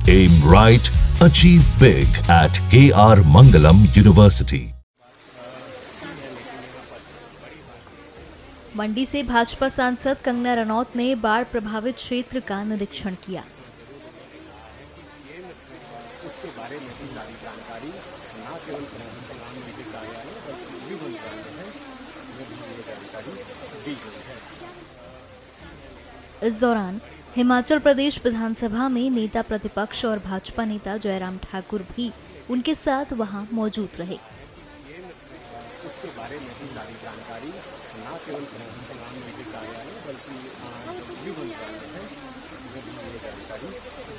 Aim right, achieve big at KR Mangalam University. मंडी से भाजपा सांसद कंगना रनौत ने बाढ़ प्रभावित क्षेत्र का निरीक्षण किया। उसके बारे में भी सारी जानकारी न केवल प्रधानमंत्री के कार्यालय बल्कि भी मंत्रालय है में भी ये जानकारी दी गई है। इस दौरान हिमाचल प्रदेश विधानसभा में नेता प्रतिपक्ष और भाजपा नेता जयराम ठाकुर भी उनके साथ वहां मौजूद रहे। उसके बारे में भी सारी जानकारी न केवल प्रधानमंत्री के कार्यालय बल्कि भी मंत्रालय है में भी ये जानकारी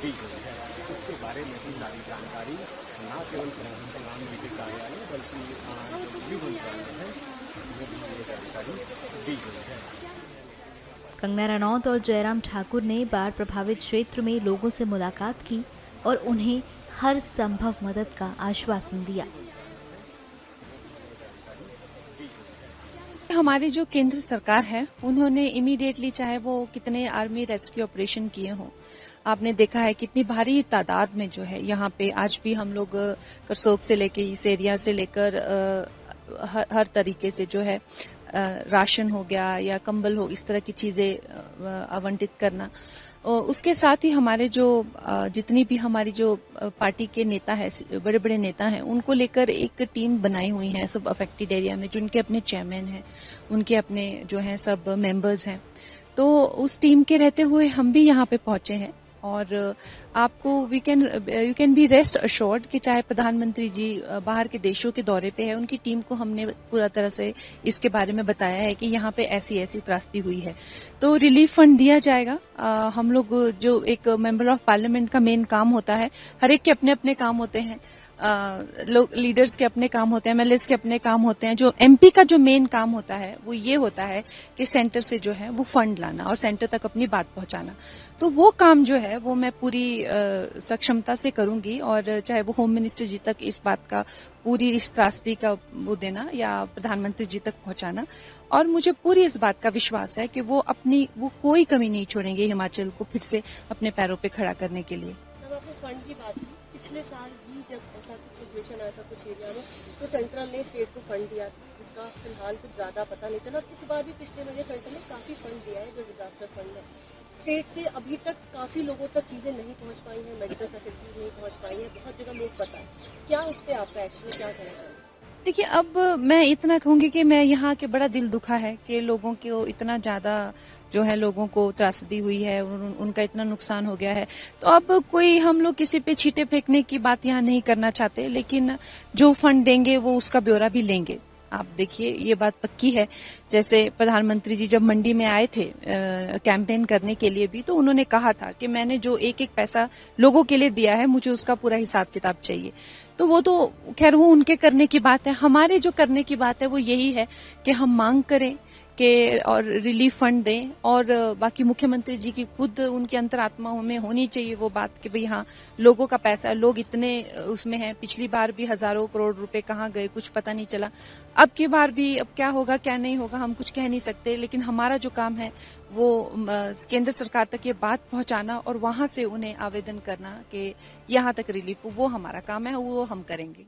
दी गई है। उसके बारे में भी सारी जानकारी न केवल प्रधानमंत्री के कार्यालय बल्कि भी मंत्रालय है में भी ये जानकारी दी गई है। कंगना रनौत और जयराम ठाकुर ने बाढ़ प्रभावित क्षेत्र में लोगों से मुलाकात की और उन्हें हर संभव मदद का आश्वासन दिया। हमारी जो केंद्र सरकार है उन्होंने इमीडिएटली, चाहे वो कितने आर्मी रेस्क्यू ऑपरेशन किए हों, आपने देखा है कितनी भारी तादाद में जो है यहाँ पे आज भी हम लोग करसोग से लेके इस एरिया से लेकर हर तरीके से जो है राशन हो गया या कंबल हो, इस तरह की चीजें आवंटित करना। उसके साथ ही हमारे जो जितनी भी हमारी जो पार्टी के नेता है, बड़े बड़े नेता हैं, उनको लेकर एक टीम बनाई हुई है सब अफेक्टेड एरिया में, जिनके अपने चेयरमैन हैं, उनके अपने जो हैं सब मेंबर्स हैं। तो उस टीम के रहते हुए हम भी यहाँ पे पहुंचे हैं और आपको you can be rest assured कि चाहे प्रधानमंत्री जी बाहर के देशों के दौरे पे है, उनकी टीम को हमने पूरा तरह से इसके बारे में बताया है कि यहाँ पे ऐसी ऐसी त्रासदी हुई है, तो रिलीफ फंड दिया जाएगा। हम लोग जो एक मेंबर ऑफ पार्लियामेंट का मेन काम होता है, हर एक के अपने अपने काम होते हैं, लोग लीडर्स के अपने काम होते हैं, एमएलएस के अपने काम होते हैं। जो एमपी का जो मेन काम होता है वो ये होता है कि सेंटर से जो है वो फंड लाना और सेंटर तक अपनी बात पहुंचाना। तो वो काम जो है वो मैं पूरी सक्षमता से करूंगी और चाहे वो होम मिनिस्टर जी तक इस बात का, पूरी इस त्रासदी का वो देना या प्रधानमंत्री जी तक पहुंचाना। और मुझे पूरी इस बात का विश्वास है कि वो कोई कमी नहीं छोड़ेंगे हिमाचल को फिर से अपने पैरों पे खड़ा करने के लिए। जब आपने फंड की बात की, पिछले साल भी जब ऐसा कुछ सिचुएशन आया था कुछ एरिया में, तो सेंट्रल ने स्टेट को फंड दिया, जिसका फिलहाल कुछ ज्यादा पता नहीं चला। इस बार भी पिछले महीने सेंट्रल ने काफी फंड दिया है, जो डिजास्टर फंड है। स्टेट से अभी तक काफी लोगों तक चीजें नहीं पहुंच पाई हैं, मेडिकल फैसिलिटीज नहीं पहुंच पाई है, बहुत जगह लोग पता है। क्या उस पर आपका एक्शन है, क्या कहना चाहिए? देखिए, अब मैं इतना कहूंगी कि मैं यहाँ के बड़ा दिल दुखा है कि लोगों को इतना ज्यादा जो है लोगों को त्रासदी हुई है, उनका इतना नुकसान हो गया है। तो अब कोई हम लोग किसी पे छींटे फेंकने की बात यहाँ नहीं करना चाहते, लेकिन जो फंड देंगे वो उसका ब्यौरा भी लेंगे। आप देखिए, ये बात पक्की है। जैसे प्रधानमंत्री जी जब मंडी में आए थे कैंपेन करने के लिए भी, तो उन्होंने कहा था कि मैंने जो एक एक पैसा लोगों के लिए दिया है, मुझे उसका पूरा हिसाब किताब चाहिए। तो वो तो खैर वो उनके करने की बात है। हमारे जो करने की बात है वो यही है कि हम मांग करें कि और रिलीफ फंड दें, और बाकी मुख्यमंत्री जी की खुद उनकी अंतरात्मा में होनी चाहिए वो बात कि भाई हाँ, लोगों का पैसा, लोग इतने उसमें हैं। पिछली बार भी हजारों करोड़ रुपए कहाँ गए कुछ पता नहीं चला। अब की बार भी अब क्या होगा क्या नहीं होगा हम कुछ कह नहीं सकते, लेकिन हमारा जो काम है वो केंद्र सरकार तक ये बात पहुंचाना और वहां से उन्हें आवेदन करना कि यहाँ तक रिलीफ, वो हमारा काम है, वो हम करेंगे।